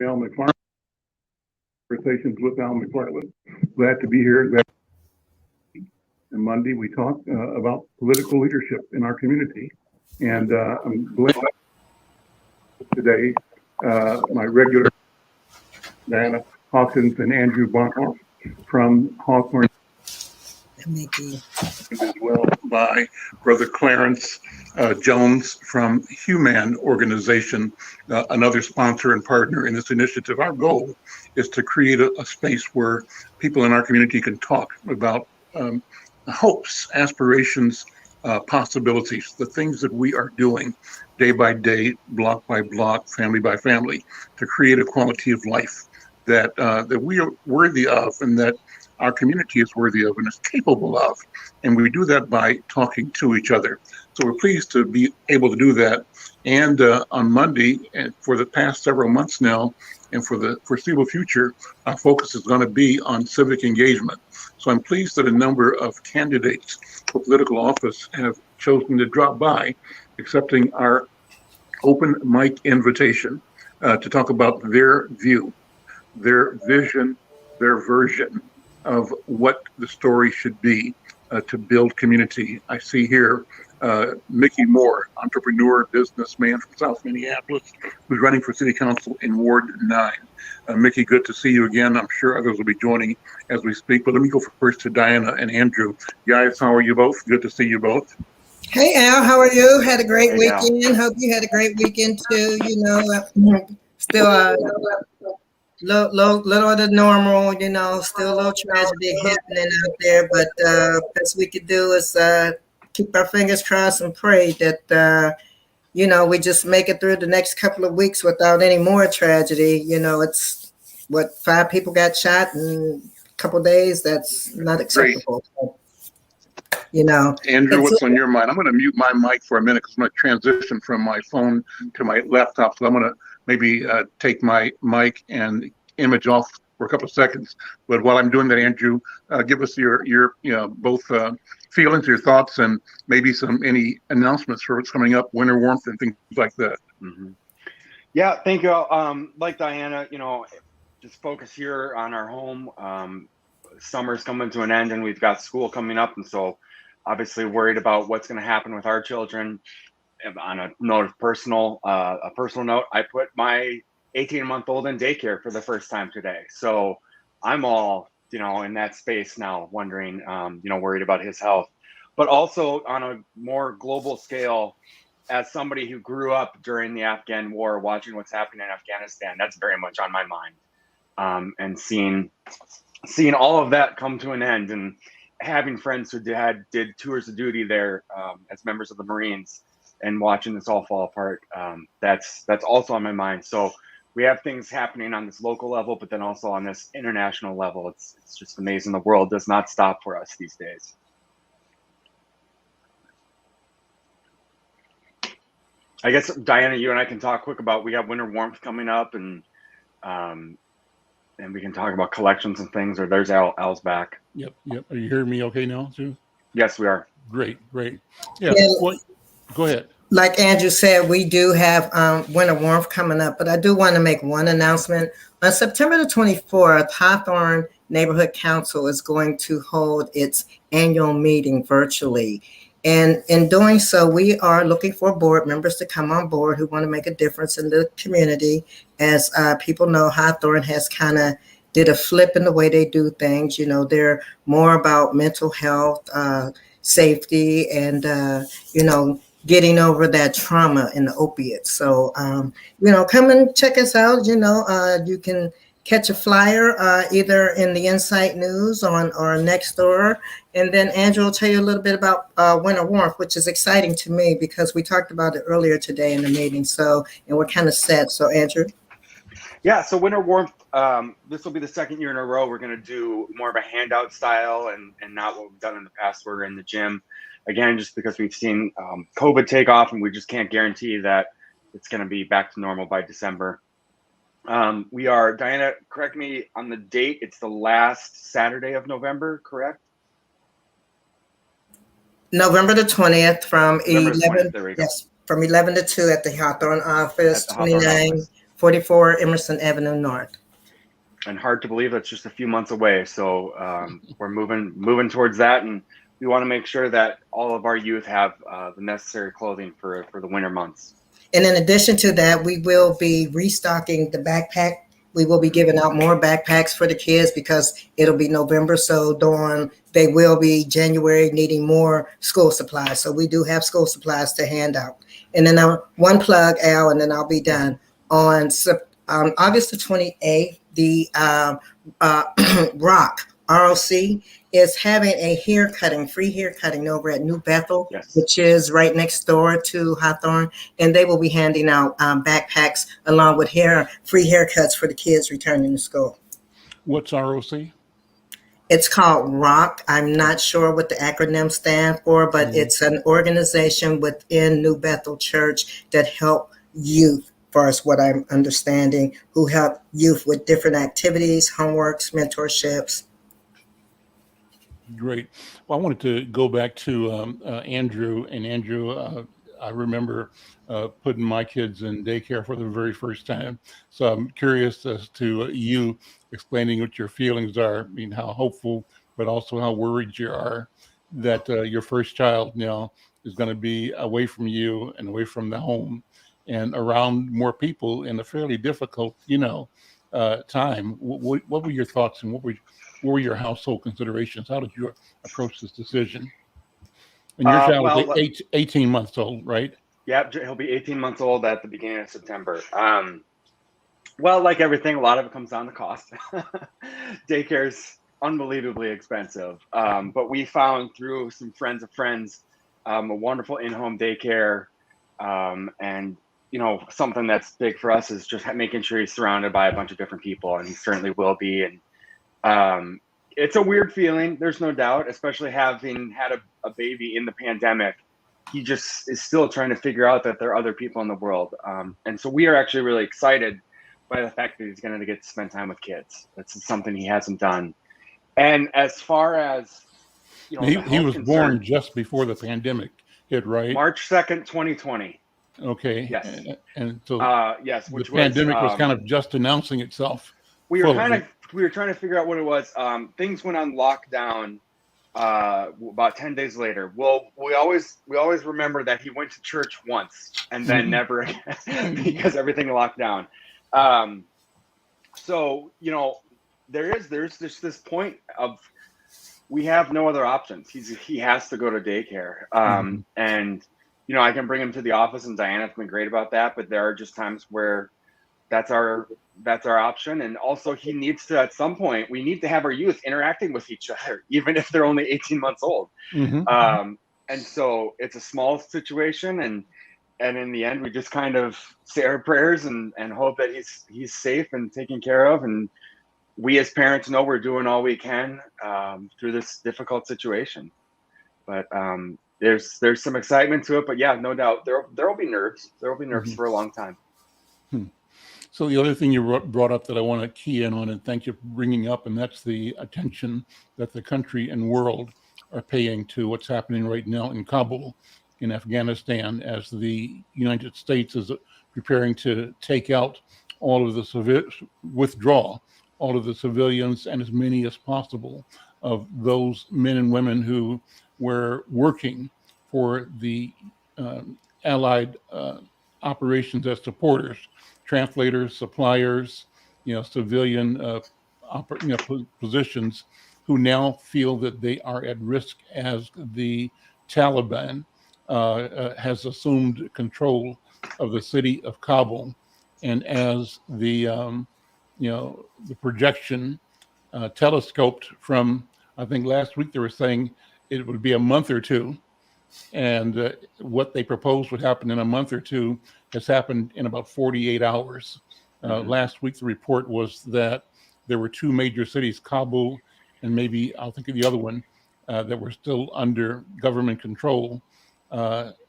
Al McFarlane, Conversations with Al McFarlane. Glad to be here. And Monday we talk about political leadership in our community. And I'm glad today my regular Diana Hawkins and Andrew Bonhoff from Hawthorne, as well by Brother Clarence Jones from Human Organization, another sponsor and partner in this initiative. Our goal is to create a space where people in our community can talk about hopes, aspirations, possibilities, the things that we are doing day by day, block by block, family by family, to create a quality of life that we are worthy of, and that our community is worthy of and is capable of. And we do that by talking to each other. So we're pleased to be able to do that. And on Monday, and for the past several months now, and for the foreseeable future, our focus is going to be on civic engagement. So I'm pleased that a number of candidates for political office have chosen to drop by, accepting our open mic invitation to talk about their view, their vision, their version of what the story should be to build community. I see here Mickey Moore, entrepreneur, businessman from South Minneapolis, who's running for city council in Ward 9. Mickey, good to see you again. I'm sure others will be joining as we speak, but let me go first to Diana and Andrew. Guys, how are you both? Good to see you both. Hey, Al, how are you? Had a great weekend. Al. Hope you had a great weekend too. You know, still little of the normal, you know, still a little tragedy happening out there, but best we could do is keep our fingers crossed and pray that, you know, we just make it through the next couple of weeks without any more tragedy. You know, it's 5 people got shot in a couple of days. That's not acceptable. You know, Andrew, what's on your mind? I'm going to mute my mic for a minute because I'm going to transition from my phone to my laptop. So I'm going to maybe take my mic and image off for a couple of seconds. But while I'm doing that, Andrew, give us your you know, both feelings, your thoughts, and maybe any announcements for what's coming up, winter warmth and things like that. Mm-hmm. Yeah, thank you. Like Diana, you know, just focus here on our home. Summer's coming to an end, and we've got school coming up, and so obviously worried about what's going to happen with our children. On a note of personal note, I put my 18-month-old in daycare for the first time today. So I'm all, you know, in that space now, wondering, you know, worried about his health. But also on a more global scale, as somebody who grew up during the Afghan war, watching what's happening in Afghanistan, that's very much on my mind. And seeing all of that come to an end, and having friends who did tours of duty there as members of the Marines, and watching this all fall apart, that's also on my mind. So we have things happening on this local level, but then also on this international level. It's just amazing. The world does not stop for us these days. I guess, Diana, you and I can talk quick about, we have winter warmth coming up, and we can talk about collections and things, or there's Al's back. Yep. Are you hearing me okay now, too? Yes, we are. Great. Yeah. Well, go ahead. Like Andrew said, we do have winter warmth coming up, but I do want to make one announcement. On September the 24th, Hawthorne Neighborhood Council is going to hold its annual meeting virtually. And in doing so, we are looking for board members to come on board who want to make a difference in the community. As people know, Hawthorne has kind of did a flip in the way they do things. You know, they're more about mental health, safety, and, you know, getting over that trauma and the opiates. So, you know, come and check us out. You know, you can catch a flyer either in the Insight News or next door. And then Andrew will tell you a little bit about winter warmth, which is exciting to me because we talked about it earlier today in the meeting. So, and we're kind of set. So, Andrew. Yeah, so winter warmth, this will be the second year in a row we're going to do more of a handout style and not what we've done in the past. We're in the gym. Again, just because we've seen COVID take off, and we just can't guarantee that it's going to be back to normal by December. We are, Diana, correct me on the date, it's the last Saturday of November, correct? November the 20th from November 11, 20th, yes, from 11 to 2 at the Hawthorne office, 29 44 Emerson Avenue North. And hard to believe that's just a few months away. So we're moving towards that, and we want to make sure that all of our youth have the necessary clothing for the winter months. And in addition to that, we will be restocking the backpack. We will be giving out more backpacks for the kids because it'll be November. So they will be January needing more school supplies. So we do have school supplies to hand out. And then one plug, Al, and then I'll be done. On August the 28th, the ROC is having a free hair cutting over at New Bethel, yes, which is right next door to Hawthorne. And they will be handing out backpacks along with free haircuts for the kids returning to school. What's ROC? It's called ROC. I'm not sure what the acronym stands for, but it's an organization within New Bethel Church that help youth, far as what I'm understanding, who help youth with different activities, homeworks, mentorships. Great. Well, I wanted to go back to Andrew. And Andrew, I remember putting my kids in daycare for the very first time. So I'm curious as to you explaining what your feelings are. I mean, how hopeful, but also how worried you are that your first child now is going to be away from you and away from the home and around more people in a fairly difficult, time. What were your thoughts, and what were your household considerations? How did you approach this decision? And your child is 18 months old, right? Yeah, he'll be 18 months old at the beginning of September. Well, like everything, a lot of it comes down to cost. Daycare's unbelievably expensive. But we found through some friends of friends a wonderful in-home daycare. And, something that's big for us is just making sure he's surrounded by a bunch of different people, and he certainly will be. And it's a weird feeling, there's no doubt, especially having had a baby in the pandemic. He just is still trying to figure out that there are other people in the world. And so we are actually really excited by the fact that he's going to get to spend time with kids. That's something he hasn't done. And as far as, he was born just before the pandemic hit, right? March 2nd, 2020. Okay. Yes. And so yes, the pandemic was kind of just announcing itself. We were trying to figure out what it was. Things went on lockdown about 10 days later. Well, we always remember that he went to church once and then never again because everything locked down. So, there's just this point of we have no other options. He has to go to daycare. And, I can bring him to the office, and Diana's been great about that, but there are just times where that's our option. And also he needs to, at some point, we need to have our youth interacting with each other, even if they're only 18 months old. And so it's a small situation. And in the end, we just kind of say our prayers and hope that he's safe and taken care of. And we as parents know we're doing all we can through this difficult situation. But there's some excitement to it. But yeah, no doubt there will be nerves. There will be nerves for a long time. So the other thing you brought up that I want to key in on, and thank you for bringing up, and that's the attention that the country and world are paying to what's happening right now in Kabul, in Afghanistan, as the United States is preparing to take out all of the withdraw all of the civilians and as many as possible of those men and women who were working for the Allied operations as supporters, translators, suppliers, civilian positions, who now feel that they are at risk as the Taliban has assumed control of the city of Kabul, and as the the projection telescoped from, I think last week they were saying it would be a month or two, and what they proposed would happen in a month or two has happened in about 48 hours. Last week the report was that there were two major cities, Kabul and maybe I'll think of the other one, that were still under government control,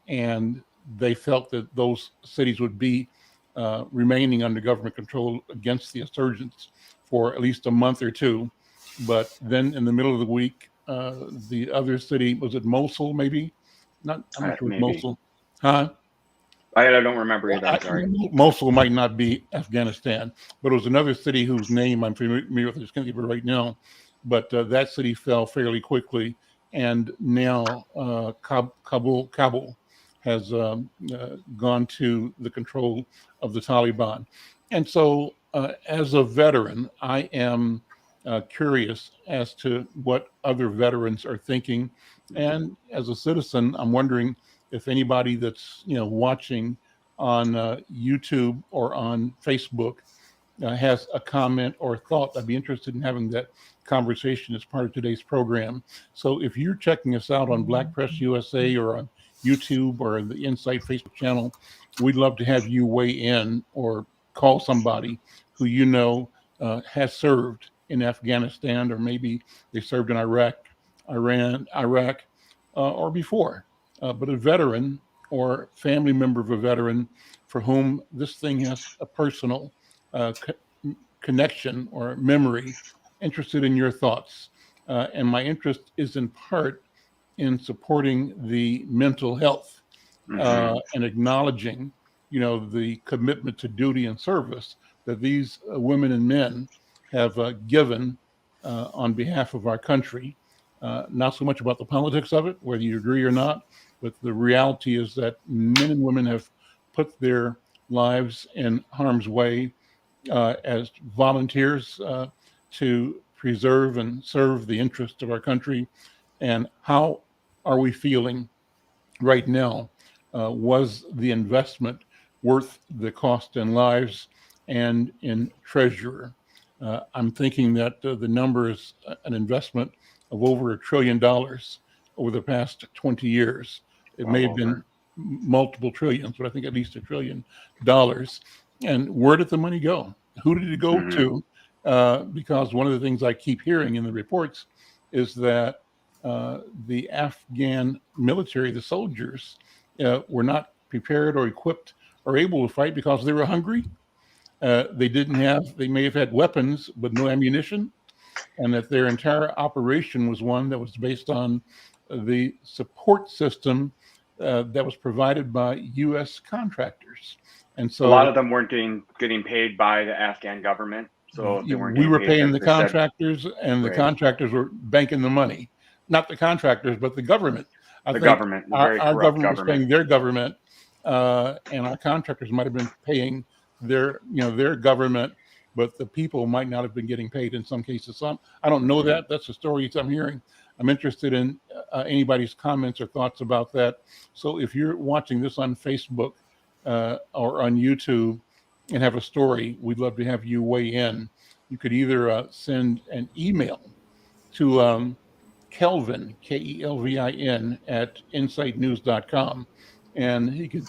and they felt that those cities would be remaining under government control against the insurgents for at least a month or two. But then in the middle of the week, the other city, was it Mosul maybe? I'm not sure, Mosul. Huh? I don't remember either. I'm sorry. Mosul might not be Afghanistan, but it was another city whose name I'm familiar with. I just can't think of it right now. But that city fell fairly quickly, and now Kabul has gone to the control of the Taliban. And so, as a veteran, I am curious as to what other veterans are thinking, and as a citizen, I'm wondering if anybody that's watching on YouTube or on Facebook has a comment or thought. I'd be interested in having that conversation as part of today's program. So if you're checking us out on Black Press USA or on YouTube or the Insight Facebook channel, we'd love to have you weigh in or call somebody who has served in Afghanistan, or maybe they served in Iraq, Iran, Iraq, or before. But a veteran or family member of a veteran for whom this thing has a personal connection or memory, interested in your thoughts. And my interest is in part in supporting the mental health and acknowledging, the commitment to duty and service that these women and men have given on behalf of our country. Not so much about the politics of it, whether you agree or not, but the reality is that men and women have put their lives in harm's way as volunteers to preserve and serve the interests of our country. And how are we feeling right now? Was the investment worth the cost in lives and in treasure? I'm thinking that the number is an investment of over $1 trillion over the past 20 years. It may have been multiple trillions, but I think at least $1 trillion. And where did the money go? Who did it go to? Because one of the things I keep hearing in the reports is that the Afghan military, the soldiers, were not prepared or equipped or able to fight because they were hungry. They may have had weapons, but no ammunition, and that their entire operation was one that was based on the support system that was provided by U.S. contractors. And so a lot of them weren't getting paid by the Afghan government. So they weren't. We were paying the contractors, and the contractors were banking the money. Not the contractors, but the government. The government. Our government was paying their government, and our contractors might have been paying their government, but the people might not have been getting paid in some cases. I don't know that. That's the stories I'm hearing. I'm interested in anybody's comments or thoughts about that. So if you're watching this on Facebook or on YouTube and have a story, we'd love to have you weigh in. You could either send an email to Kelvin, Kelvin, at insightnews.com, and he could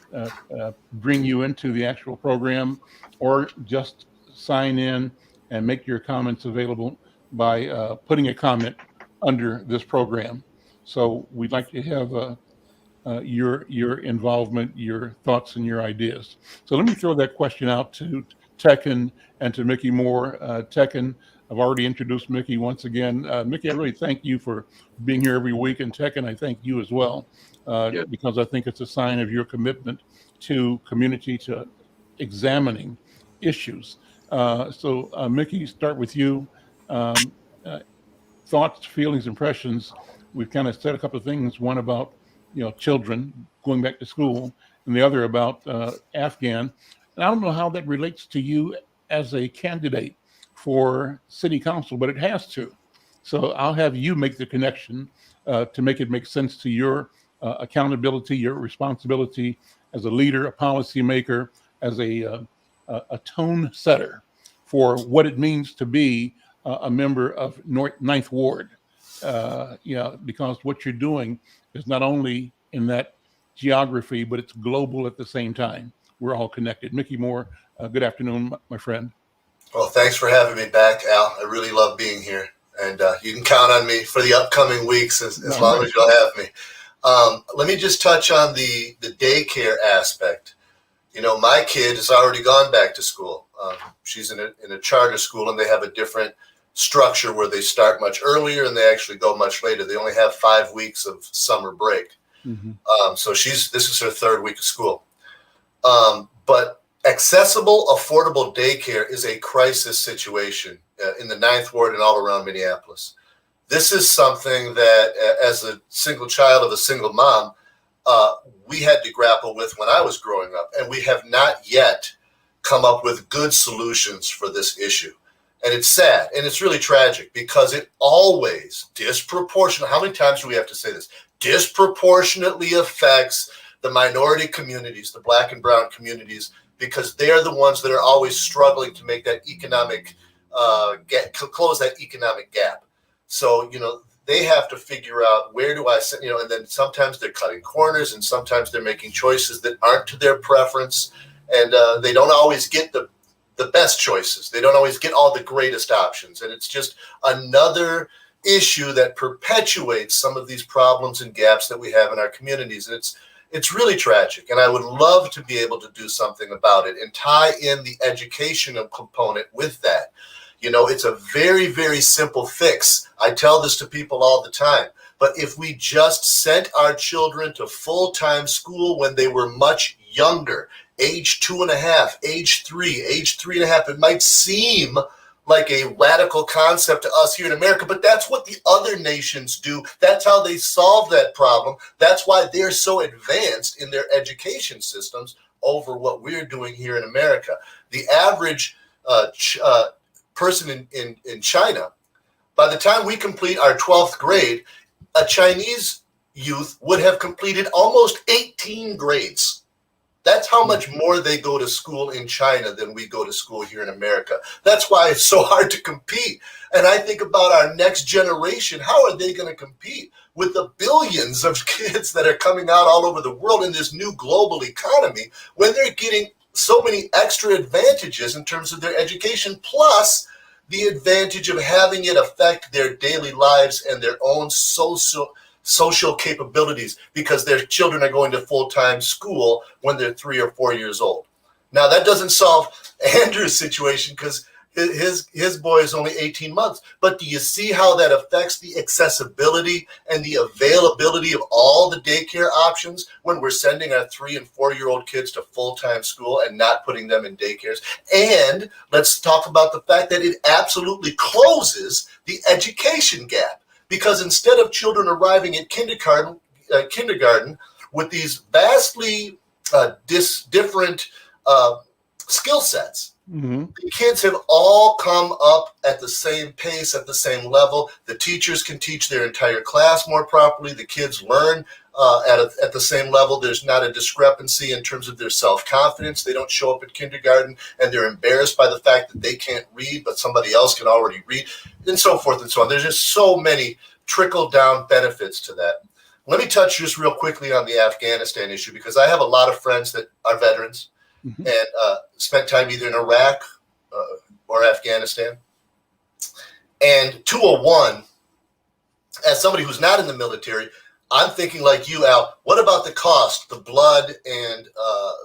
bring you into the actual program, or just sign in and make your comments available by putting a comment under this program. So we'd like to have your involvement, your thoughts, and your ideas. So let me throw that question out to Tekken and to Mickey Moore. Tekken, I've already introduced Mickey once again. Mickey, I really thank you for being here every week, and Tekken, I thank you as well, because I think it's a sign of your commitment to community, to examining issues. So Mickey, start with you. Thoughts, feelings, impressions. We've kind of said a couple of things. One about children going back to school, and the other about Afghan. And I don't know how that relates to you as a candidate for city council, but it has to. So I'll have you make the connection to make it make sense to your accountability, your responsibility as a leader, a policymaker, as a tone setter for what it means to be a member of Ninth Ward. Because what you're doing is not only in that geography, but it's global at the same time. We're all connected. Mickey Moore, good afternoon, my friend. Well, thanks for having me back, Al. I really love being here. And you can count on me for the upcoming weeks as long as you'll have me. Let me just touch on the daycare aspect. My kid has already gone back to school. She's in a charter school, and they have a different structure where they start much earlier and they actually go much later. They only have 5 weeks of summer break. So this is her third week of school. But accessible, affordable daycare is a crisis situation in the Ninth Ward and all around Minneapolis. This is something that, as a single child of a single mom, we had to grapple with when I was growing up, and we have not yet come up with good solutions for this issue. And it's sad, and it's really tragic, because it always disproportionately, how many times do we have to say this? Disproportionately affects the minority communities, the Black and brown communities, because they're the ones that are always struggling to make that economic close that economic gap. So, they have to figure out, where do I send, and then sometimes they're cutting corners, and sometimes they're making choices that aren't to their preference. And they don't always get the best choices. They don't always get all the greatest options. And it's just another issue that perpetuates some of these problems and gaps that we have in our communities. And it's really tragic. And I would love to be able to do something about it and tie in the educational component with that. It's a very, very simple fix. I tell this to people all the time. But if we just sent our children to full-time school when they were much younger, age 2.5, age 3, age 3.5, it might seem like a radical concept to us here in America, but that's what the other nations do. That's how they solve that problem. That's why they're so advanced in their education systems over what we're doing here in America. The average person in China, by the time we complete our 12th grade, a Chinese youth would have completed almost 18 grades. That's how much more they go to school in China than we go to school here in America. That's why it's so hard to compete. And I think about our next generation. How are they going to compete with the billions of kids that are coming out all over the world in this new global economy, when they're getting so many extra advantages in terms of their education, plus the advantage of having it affect their daily lives and their own social capabilities, because their children are going to full-time school when they're 3 or 4 years old. Now, that doesn't solve Andrew's situation, because his boy is only 18 months. But do you see how that affects the accessibility and the availability of all the daycare options when we're sending our 3 and 4-year-old kids to full-time school and not putting them in daycares? And let's talk about the fact that it absolutely closes the education gap. Because instead of children arriving at kindergarten with these vastly different skill sets, the kids have all come up at the same pace, at the same level. The teachers can teach their entire class more properly. The kids learn at the same level. There's not a discrepancy in terms of their self-confidence. They don't show up at kindergarten and they're embarrassed by the fact that they can't read, but somebody else can already read, and so forth and so on. There's just so many trickle-down benefits to that. Let me touch just real quickly on the Afghanistan issue, because I have a lot of friends that are veterans and spent time either in Iraq or Afghanistan. And 201, as somebody who's not in the military, I'm thinking like you, Al, what about the cost, the blood, and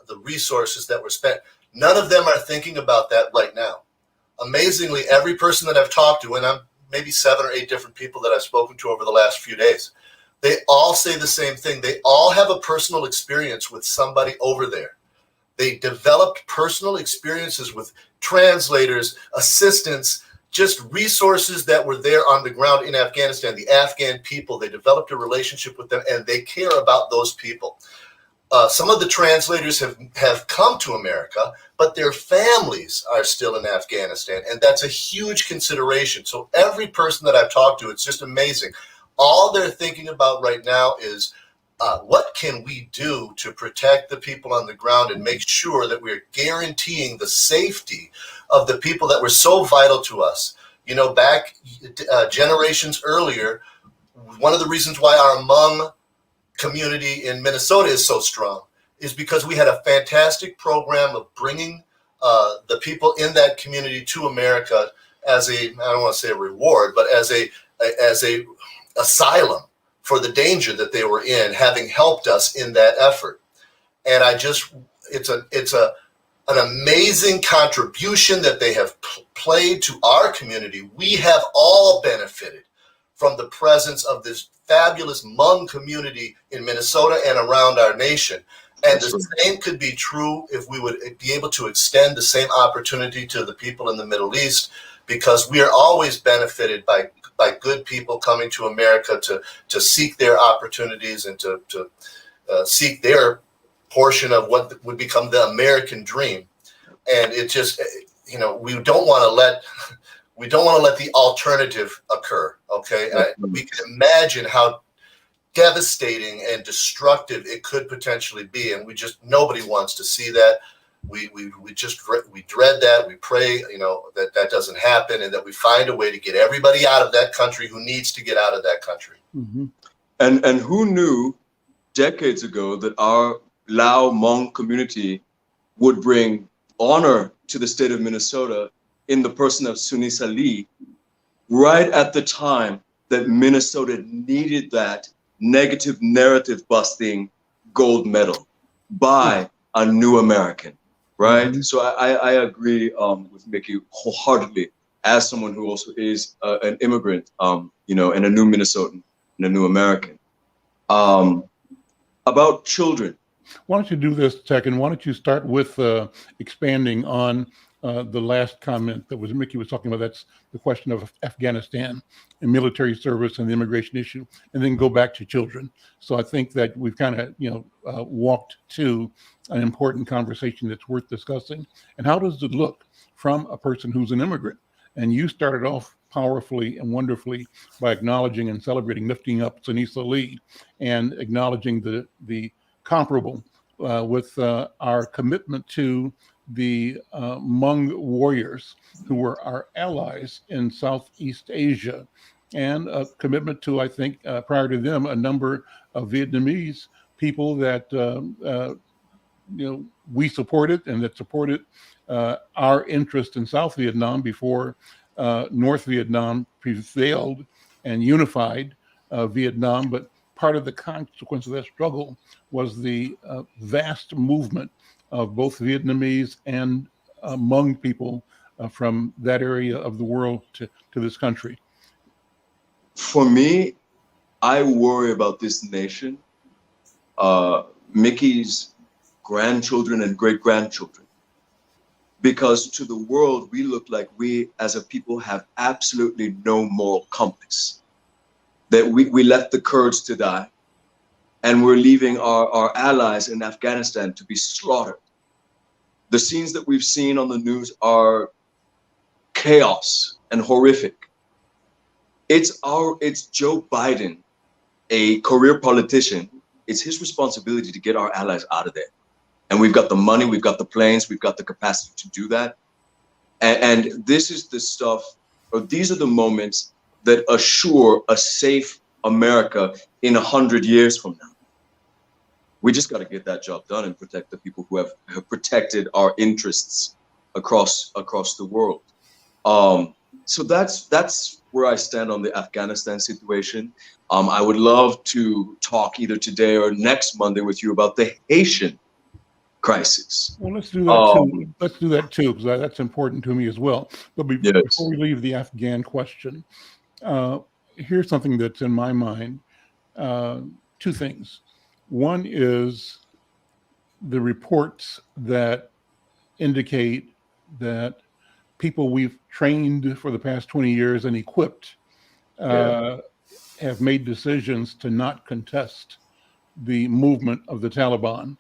the resources that were spent? None of them are thinking about that right now. Amazingly, every person that I've talked to, and I'm maybe 7 or 8 different people that I've spoken to over the last few days, they all say the same thing. They all have a personal experience with somebody over there. They developed personal experiences with translators, assistants, just resources that were there on the ground in Afghanistan. The Afghan people, they developed a relationship with them, and they care about those people. Some of the translators have come to America, but their families are still in Afghanistan, and that's a huge consideration. So every person that I've talked to, it's just amazing. All they're thinking about right now is what can we do to protect the people on the ground and make sure that we're guaranteeing the safety of the people that were so vital to us. Back generations earlier, one of the reasons why our Hmong community in Minnesota is so strong is because we had a fantastic program of bringing the people in that community to America as I don't want to say a reward, but as a asylum for the danger that they were in, having helped us in that effort. And it's an amazing contribution that they have played to our community. We have all benefited from the presence of this fabulous Hmong community in Minnesota and around our nation. And the same could be true if we would be able to extend the same opportunity to the people in the Middle East, because we are always benefited by good people coming to America to seek their opportunities and to seek their portion of what would become the American dream. And it just, we don't want to let the alternative occur. Okay, we can imagine how devastating and destructive it could potentially be, and nobody wants to see that. We dread that. We pray, that doesn't happen, and that we find a way to get everybody out of that country who needs to get out of that country. Mm-hmm. And who knew decades ago that our Lao Hmong community would bring honor to the state of Minnesota in the person of Sunisa Lee, right at the time that Minnesota needed that negative narrative busting gold medal by a new American, right? Mm-hmm. So I agree with Mickey wholeheartedly, as someone who also is an immigrant, and a new Minnesotan and a new American. About children. Why don't you do this, Tech, and why don't you start with expanding on the last comment that Mickey was talking about. That's the question of Afghanistan and military service and the immigration issue, and then go back to children. So I think that we've kind of, walked to an important conversation that's worth discussing. And how does it look from a person who's an immigrant? And you started off powerfully and wonderfully by acknowledging and celebrating, lifting up Sunisa Lee and acknowledging the comparable with our commitment to the Hmong warriors who were our allies in Southeast Asia, and a commitment to, I think, prior to them, a number of Vietnamese people that we supported and that supported our interest in South Vietnam before North Vietnam prevailed and unified Vietnam. But part of the consequence of that struggle was the vast movement of both Vietnamese and Hmong people from that area of the world to this country. For me, I worry about this nation, Mickey's grandchildren and great-grandchildren, because to the world, we look like we as a people have absolutely no moral compass, that we left the Kurds to die, and we're leaving our allies in Afghanistan to be slaughtered. The scenes that we've seen on the news are chaos and horrific. It's Joe Biden, a career politician. It's his responsibility to get our allies out of there. And we've got the money, we've got the planes, we've got the capacity to do that. And this is the stuff, or these are the moments that assure a safe America in 100 years from now. We just got to get that job done and protect the people who have protected our interests across the world. So that's where I stand on the Afghanistan situation. I would love to talk either today or next Monday with you about the Haitian crisis. Well, let's do that too. Let's do that too, because that's important to me as well. But before we leave the Afghan question, here's something that's in my mind. Two things. One is the reports that indicate that people we've trained for the past 20 years and equipped have made decisions to not contest the movement of the Taliban.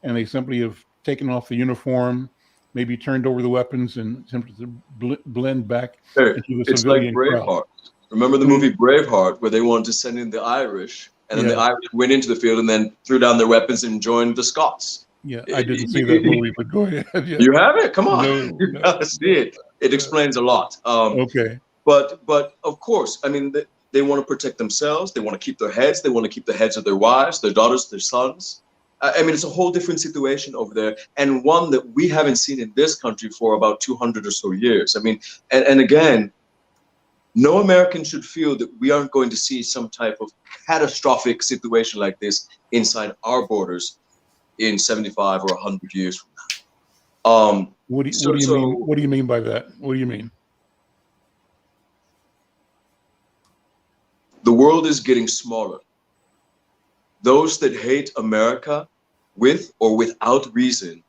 And they simply have taken off the uniform, maybe turned over the weapons, and simply to blend back into the civilian crowd. It's like Braveheart. Remember the movie Braveheart, where they wanted to send in the Irish, and then the Irish went into the field and then threw down their weapons and joined the Scots. Yeah, I didn't see that movie, but go ahead. Yeah. You haven't? Come on. You gotta see it. It explains a lot. Okay. But of course, I mean, they want to protect themselves. They want to keep their heads. They want to keep the heads of their wives, their daughters, their sons. I mean, it's a whole different situation over there, and one that we haven't seen in this country for about 200 or so years. I mean, and again, no American should feel that we aren't going to see some type of catastrophic situation like this inside our borders in 75 or 100 years from now. What do you mean? What do you mean by that? What do you mean? The world is getting smaller. Those that hate America with or without reason,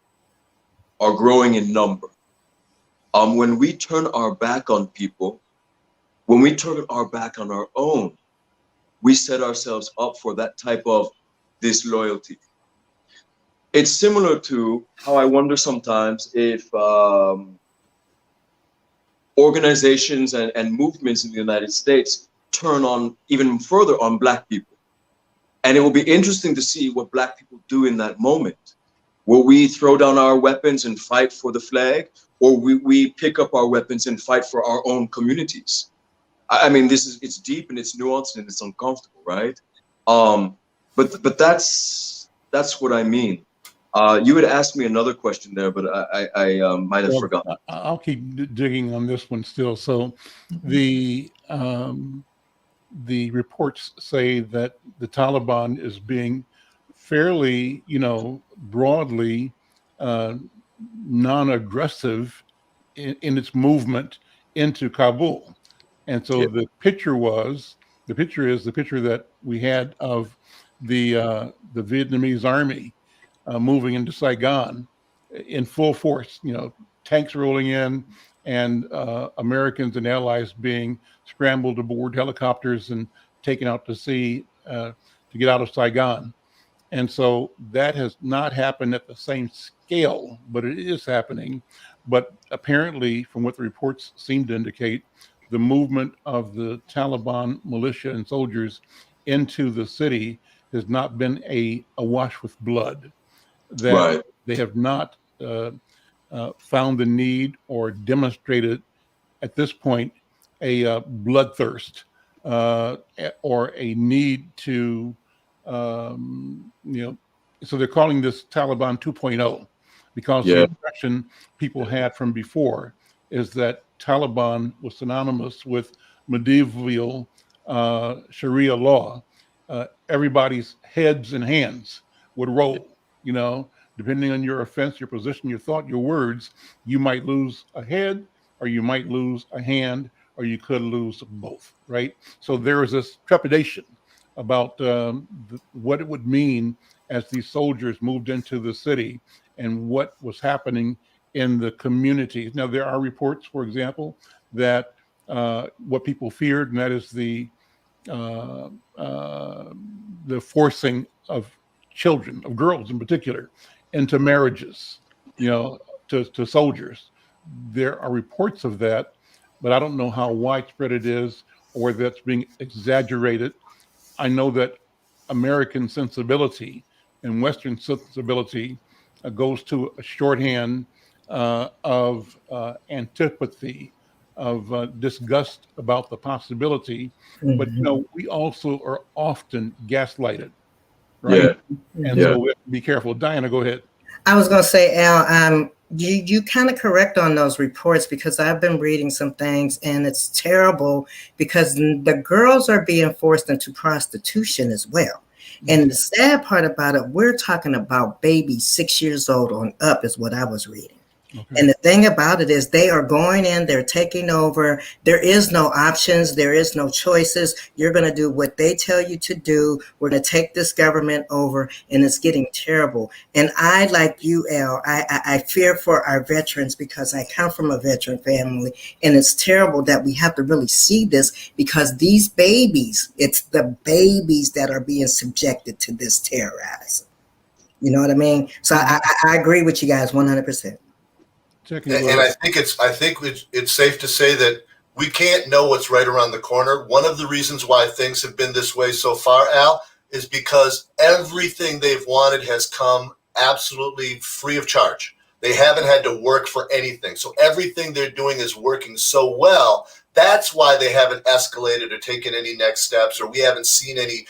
are growing in number. When we turn our back on people, when we turn our back on our own, we set ourselves up for that type of disloyalty. It's similar to how I wonder sometimes if organizations and movements in the United States turn on even further on Black people. And it will be interesting to see what Black people do in that moment. Will we throw down our weapons and fight for the flag, or we pick up our weapons and fight for our own communities? I mean, it's deep and it's nuanced and it's uncomfortable, right? But that's what I mean. You had asked me another question there, but I might have forgotten. I'll keep digging on this one still. So the reports say that the Taliban is being fairly, broadly non-aggressive in its movement into Kabul. And so the picture is the picture that we had of the Vietnamese army moving into Saigon in full force, tanks rolling in and Americans and allies being scrambled aboard helicopters and taken out to sea to get out of Saigon. And so that has not happened at the same scale, but it is happening. But apparently, from what the reports seem to indicate, the movement of the Taliban militia and soldiers into the city has not been awash with blood. That Right. They have not found the need or demonstrated at this point a bloodthirst or a need to, so they're calling this Taliban 2.0 because the impression people had from before is that Taliban was synonymous with medieval Sharia law. Everybody's heads and hands would roll, depending on your offense, your position, your thought, your words, you might lose a head or you might lose a hand or you could lose both, right? So there is this trepidation about what it would mean as these soldiers moved into the city and what was happening in the communities. Now, there are reports, for example, that what people feared, and that is the forcing of children, of girls in particular, into marriages, to soldiers. There are reports of that, but I don't know how widespread it is or that's being exaggerated. I know that American sensibility and Western sensibility goes to a shorthand of antipathy, of disgust about the possibility. But we also are often gaslighted, right? And so we have to be careful. Diana, go ahead. I was going to say, Al, you kind of correct on those reports because I've been reading some things and it's terrible because the girls are being forced into prostitution as well. And the sad part about it, we're talking about babies 6 years old on up is what I was reading. Okay. And the thing about it is they are going in, they're taking over. There is no options. There is no choices. You're going to do what they tell you to do. We're going to take this government over and it's getting terrible. And I, like you, Al, I fear for our veterans because I come from a veteran family and it's terrible that we have to really see this because these babies, it's the babies that are being subjected to this terrorism. You know what I mean? So I agree with you guys 100%. And I think it's safe to say that we can't know what's right around the corner. One of the reasons why things have been this way so far, Al, is because everything they've wanted has come absolutely free of charge. They haven't had to work for anything. So everything they're doing is working so well. That's why they haven't escalated or taken any next steps, or we haven't seen any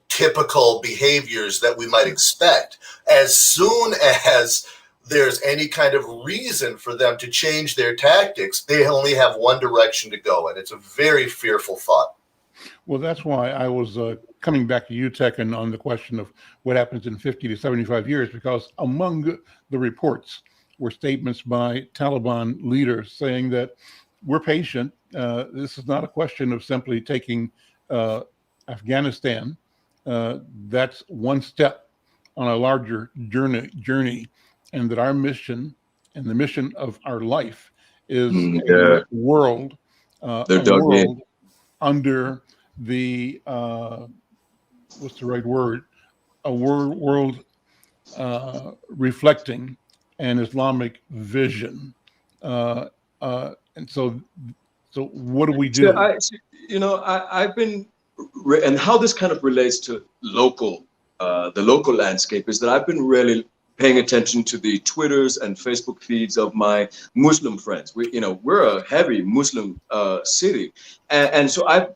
typical behaviors that we might expect. As soon as there's any kind of reason for them to change their tactics, they only have one direction to go, and it's a very fearful thought. Well, that's why I was coming back to you, Tech, and on the question of what happens in 50 to 75 years, because among the reports were statements by Taliban leaders saying that we're patient. This is not a question of simply taking Afghanistan. That's one step on a larger journey, and that our mission and the mission of our life is Yeah, a they're dug in. world under the what's the right word? A world reflecting an Islamic vision, and so what do we do? So I've been, and how this kind of relates to the local landscape is that I've been really paying attention to the Twitters and Facebook feeds of my Muslim friends. We're a heavy Muslim city, and so I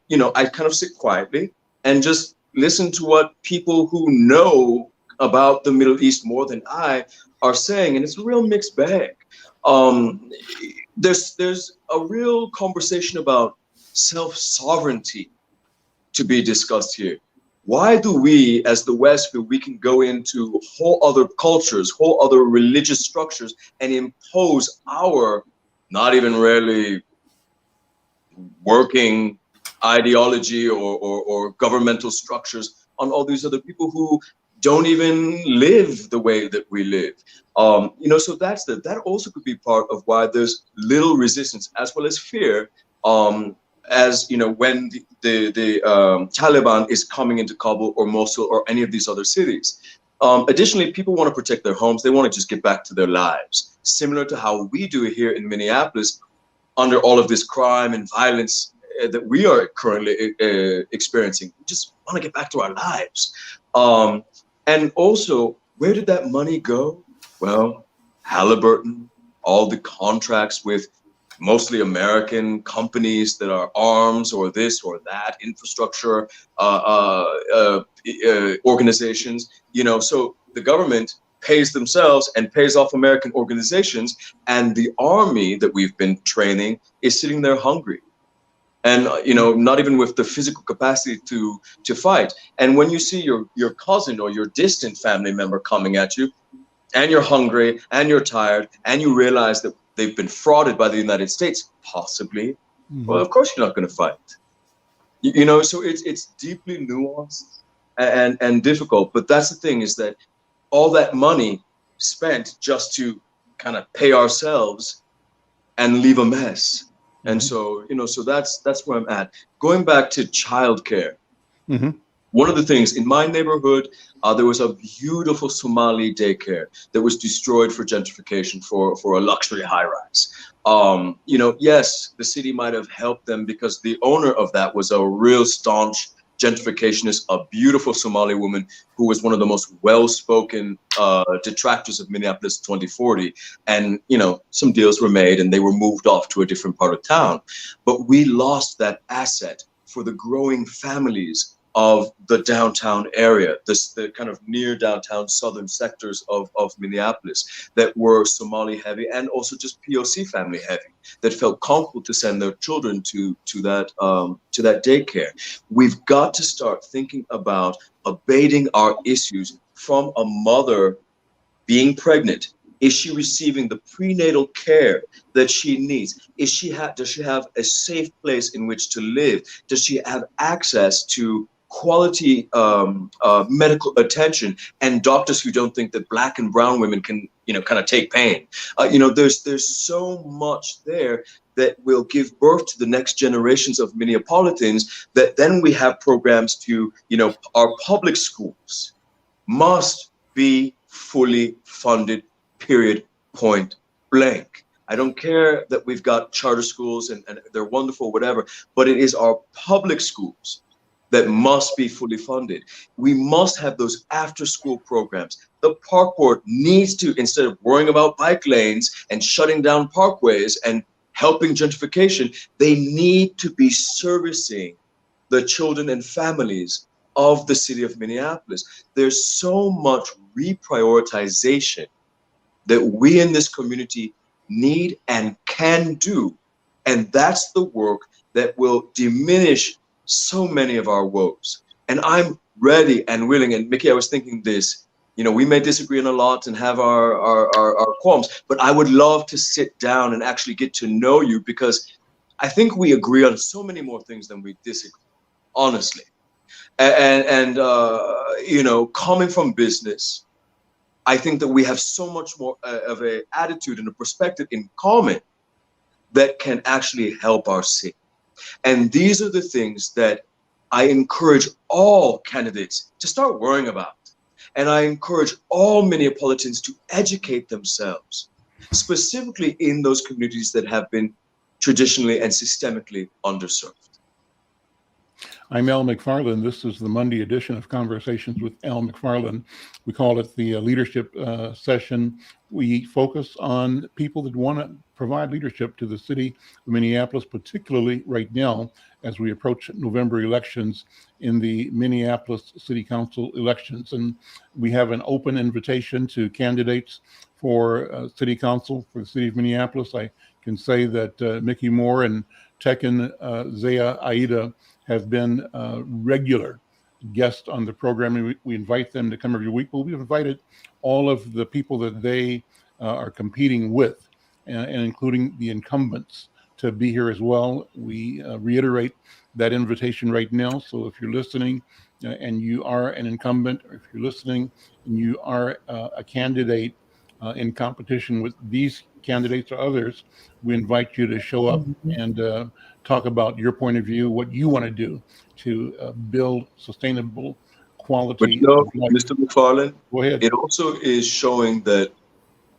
kind of sit quietly and just listen to what people who know about the Middle East more than I are saying, and it's a real mixed bag. Um, there's a real conversation about self-sovereignty to be discussed here. Why do we, as the West, feel we can go into whole other cultures, whole other religious structures, and impose our not even really working ideology or governmental structures on all these other people who don't even live the way that we live? So that also could be part of why there's little resistance as well as fear. As when the Taliban is coming into Kabul or Mosul or any of these other cities. Additionally, people want to protect their homes. They want to just get back to their lives, similar to how we do it here in Minneapolis under all of this crime and violence that we are currently experiencing. We just want to get back to our lives. And also, where did that money go? Well, Halliburton, all the contracts with mostly American companies that are arms or this or that infrastructure organizations. So the government pays themselves and pays off American organizations, and the army that we've been training is sitting there hungry, and not even with the physical capacity to fight. And when you see your cousin or your distant family member coming at you, and you're hungry and you're tired, and you realize that they've been frauded by the United States, possibly. Well, of course you're not going to fight. So it's deeply nuanced and difficult. But that's the thing, is that all that money spent just to kind of pay ourselves and leave a mess. And so that's where I'm at. Going back to childcare. One of the things in my neighborhood, there was a beautiful Somali daycare that was destroyed for gentrification for a luxury high-rise. Yes, the city might have helped them because the owner of that was a real staunch gentrificationist, a beautiful Somali woman who was one of the most well-spoken detractors of Minneapolis 2040. And, some deals were made and they were moved off to a different part of town. But we lost that asset for the growing families of the downtown area, the kind of near downtown southern sectors of Minneapolis that were Somali heavy and also just POC family heavy, that felt comfortable to send their children to that daycare. We've got to start thinking about abating our issues from a mother being pregnant. Is she receiving the prenatal care that she needs? Does she have a safe place in which to live? Does she have access to quality medical attention and doctors who don't think that Black and brown women can, kind of take pain? There's so much there that will give birth to the next generations of Minneapolitans, that then we have programs to, our public schools must be fully funded, period, point blank. I don't care that we've got charter schools and they're wonderful, whatever, but it is our public schools that must be fully funded. We must have those after-school programs. The park board needs to, instead of worrying about bike lanes and shutting down parkways and helping gentrification, they need to be servicing the children and families of the city of Minneapolis. There's so much reprioritization that we in this community need and can do. And that's the work that will diminish so many of our woes. And I'm ready and willing. And Mickey, I was thinking this, we may disagree on a lot and have our qualms, but I would love to sit down and actually get to know you, because I think we agree on so many more things than we disagree, honestly. And coming from business, I think that we have so much more of an attitude and a perspective in common that can actually help our city. And these are the things that I encourage all candidates to start worrying about. And I encourage all Minneapolitans to educate themselves, specifically in those communities that have been traditionally and systemically underserved. I'm Al McFarlane. This is the Monday edition of Conversations with Al McFarlane. We call it the leadership session. We focus on people that want to provide leadership to the city of Minneapolis, particularly right now as we approach November elections in the Minneapolis City Council elections. And we have an open invitation to candidates for City Council for the city of Minneapolis. I can say that Mickey Moore and Tekken Zaya Aida have been regular guests on the program. We invite them to come every week, but we've invited all of the people that they are competing with, and including the incumbents, to be here as well. We reiterate that invitation right now. So if you're listening and you are an incumbent, or if you're listening and you are a candidate in competition with these candidates or others, we invite you to show up and talk about your point of view, what you want to do to build sustainable quality. But you know, Mr. McFarlane, go ahead. It also is showing that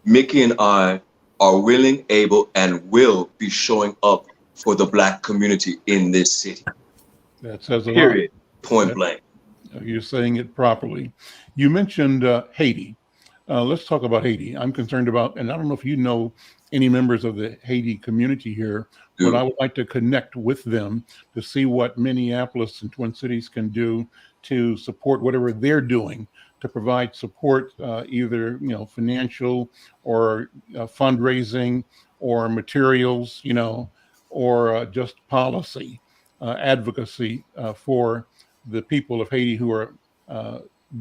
Mickey and I are willing, able, and will be showing up for the Black community in this city. That says a Period. lot. Point blank. You're saying it properly. You mentioned Haiti. Let's talk about Haiti. I'm concerned about, and I don't know if you know any members of the Haiti community here, but I would like to connect with them to see what Minneapolis and Twin Cities can do to support whatever they're doing to provide support, either financial or fundraising or materials, or just policy advocacy for the people of Haiti who are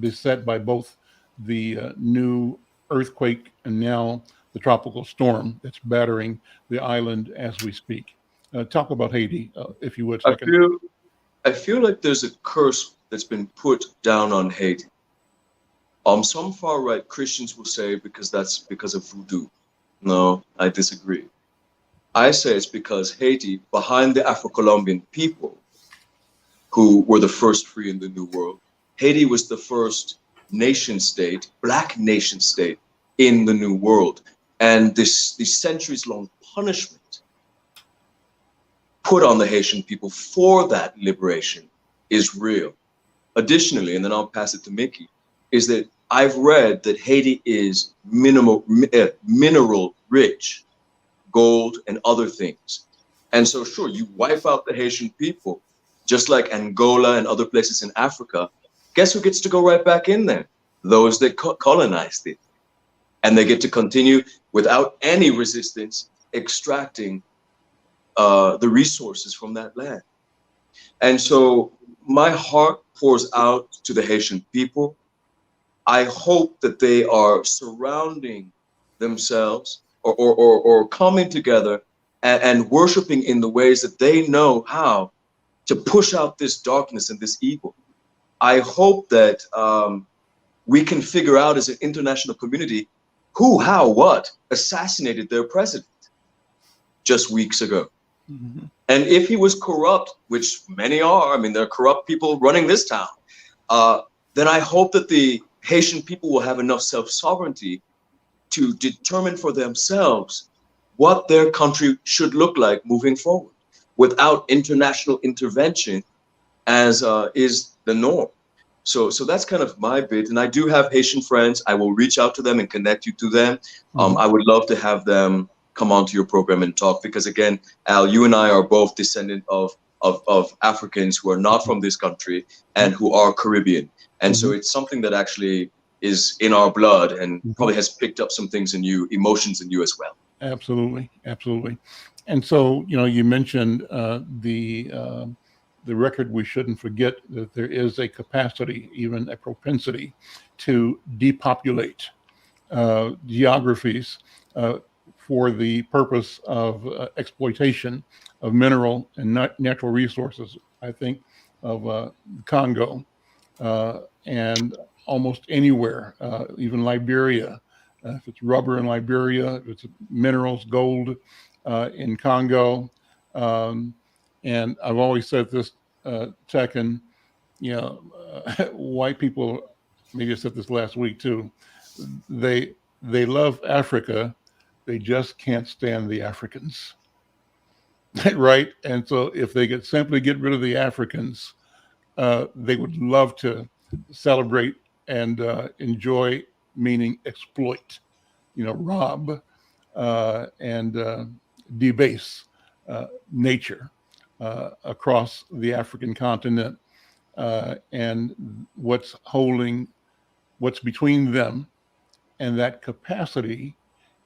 beset by both the new earthquake and now the tropical storm that's battering the island as we speak. Talk about Haiti, if you would. I feel like there's a curse that's been put down on Haiti. Some far right Christians will say that's because of voodoo. No, I disagree. I say it's because Haiti, behind the Afro-Colombian people who were the first free in the New World, Haiti was the first nation state, Black nation state in the New World. And this centuries-long punishment put on the Haitian people for that liberation is real. Additionally, and then I'll pass it to Mickey, is that I've read that Haiti is mineral rich, gold and other things. And so sure, you wipe out the Haitian people, just like Angola and other places in Africa, guess who gets to go right back in there? Those that colonized it. And they get to continue without any resistance, extracting the resources from that land. And so my heart pours out to the Haitian people. I hope that they are surrounding themselves or coming together and worshiping in the ways that they know how to push out this darkness and this evil. I hope that we can figure out as an international community who, how, what assassinated their president just weeks ago. Mm-hmm. And if he was corrupt, which many are, I mean, there are corrupt people running this town, then I hope that the Haitian people will have enough self-sovereignty to determine for themselves what their country should look like moving forward without international intervention, as is the norm. So that's kind of my bit. And I do have Haitian friends. I will reach out to them and connect you to them. I would love to have them come onto your program and talk, because again, Al, you and I are both descendant of Africans who are not from this country and who are Caribbean. And so it's something that actually is in our blood and probably has picked up some things in you, emotions in you as well. Absolutely. Absolutely. And so, you mentioned the record. We shouldn't forget that there is a capacity, even a propensity to depopulate geographies for the purpose of exploitation of mineral and natural resources. I think of Congo, and almost anywhere, even Liberia. If it's rubber in Liberia, if it's minerals, gold in Congo. And I've always said this, Tekken, white people, maybe I said this last week too, they love Africa, they just can't stand the Africans. Right? And so if they could simply get rid of the Africans, they would love to celebrate and enjoy, meaning exploit, rob and debase nature across the African continent, and what's between them and that capacity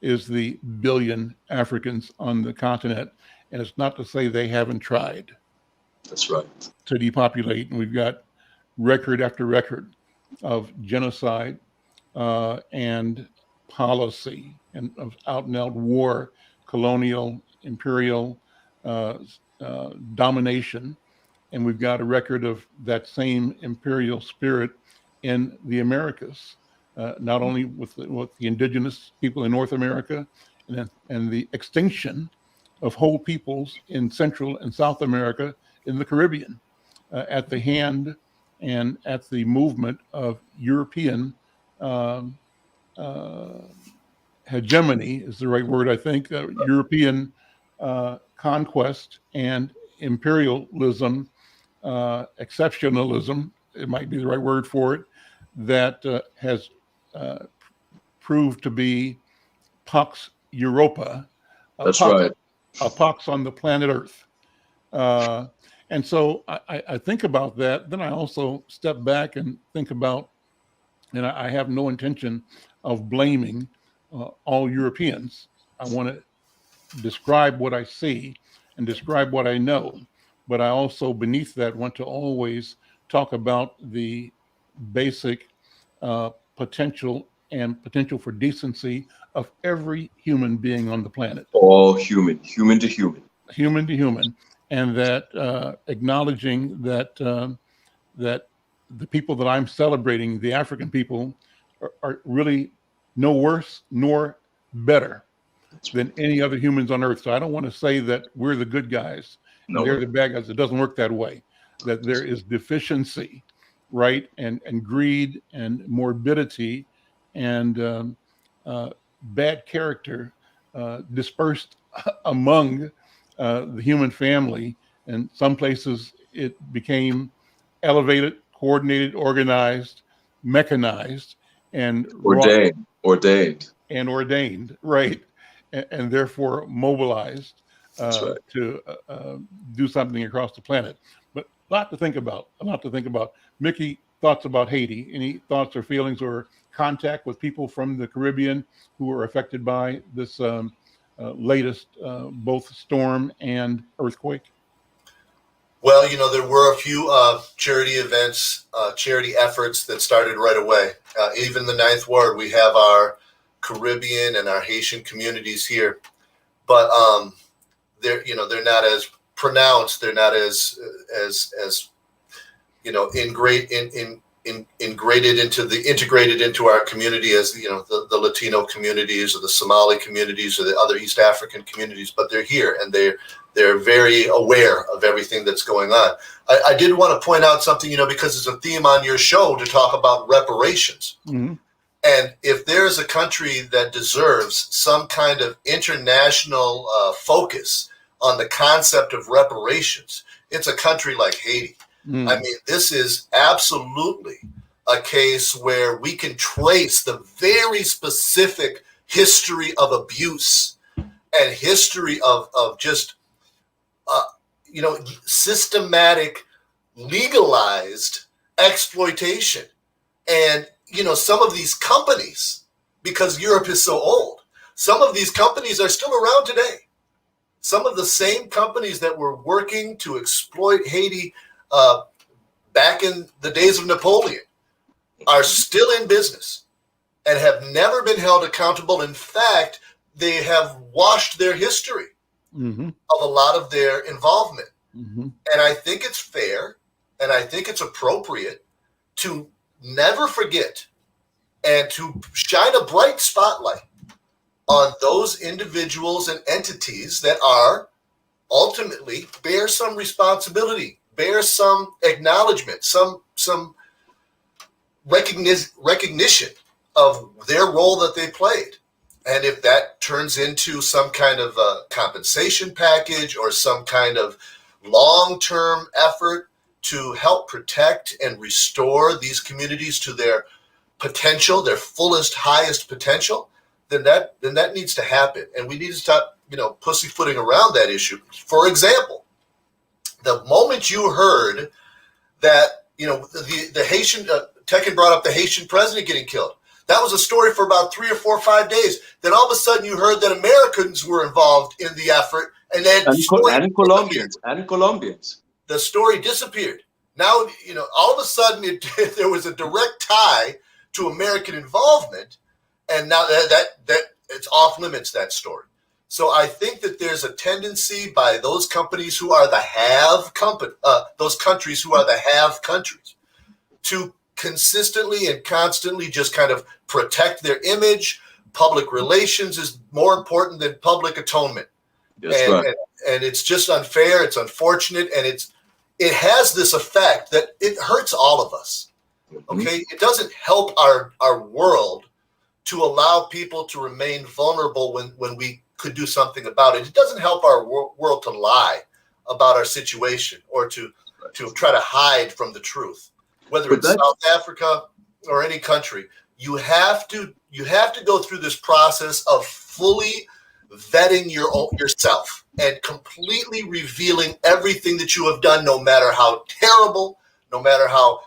is the billion Africans on the continent. And it's not to say they haven't tried. That's right. To depopulate. And we've got record after record of genocide and policy and of out and out war, colonial, imperial domination. And we've got a record of that same imperial spirit in the Americas, not only with the indigenous people in North America and the extinction of whole peoples in Central and South America, in the Caribbean, at the hand and at the movement of European hegemony is the right word, I think, European conquest and imperialism, exceptionalism, it might be the right word for it, that has proved to be Pax Europa. That's right. A pox on the planet Earth. And so I think about that. Then I also step back and think about, and I have no intention of blaming all Europeans. I want to describe what I see and describe what I know. But I also, beneath that, want to always talk about the basic potential for decency of every human being on the planet. All human to human. Human to human. And that acknowledging that that the people that I'm celebrating, the African people, are really no worse nor better than any other humans on Earth. So I don't want to say that we're the good guys and they're the bad guys. It doesn't work that way. That there is deficiency, right, and greed and morbidity and bad character dispersed among the human family. And some places it became elevated, coordinated, organized, mechanized, and ordained, right, and therefore mobilized right. to do something across the planet. But a lot to think about. Mickey, thoughts about Haiti? Any thoughts or feelings or contact with people from the Caribbean who were affected by this latest both storm and earthquake? Well, there were a few charity events, charity efforts that started right away. Even the Ninth Ward, we have our Caribbean and our Haitian communities here, but they're not as pronounced. They're not as integrated into our community as the Latino communities or the Somali communities or the other East African communities. But they're here and they're very aware of everything that's going on. I did want to point out something, because it's a theme on your show to talk about reparations. Mm-hmm. And if there's a country that deserves some kind of international focus on the concept of reparations, it's a country like Haiti. Mm. I mean, this is absolutely a case where we can trace the very specific history of abuse and history of just, systematic, legalized exploitation. And, some of these companies, because Europe is so old, some of these companies are still around today. Some of the same companies that were working to exploit Haiti back in the days of Napoleon are still in business and have never been held accountable. In fact, they have washed their history mm-hmm. of a lot of their involvement. Mm-hmm. And I think it's fair and I think it's appropriate to never forget and to shine a bright spotlight on those individuals and entities that are ultimately bear some responsibility, bear some acknowledgement, some recognition of their role that they played. And if that turns into some kind of a compensation package or some kind of long-term effort to help protect and restore these communities to their potential, their fullest, highest potential, then that needs to happen. And we need to stop, pussyfooting around that issue. For example, the moment you heard that, the Haitian, Tekken brought up the Haitian president getting killed. That was a story for about 3 or 4 or 5 days. Then all of a sudden you heard that Americans were involved in the effort, and then and Colombians. The story disappeared. Now, all of a sudden there was a direct tie to American involvement, and now that it's off limits, that story. So I think that there's a tendency by those companies who are those countries who are the have countries, to consistently and constantly just kind of protect their image. Public relations is more important than public atonement. And it's just unfair. It's unfortunate. And it has this effect that it hurts all of us. Okay. It doesn't help our world to allow people to remain vulnerable when we could do something about it. It doesn't help our world to lie about our situation or to try to hide from the truth. Whether it's South Africa or any country, you have to go through this process of fully vetting yourself and completely revealing everything that you have done, no matter how terrible, no matter how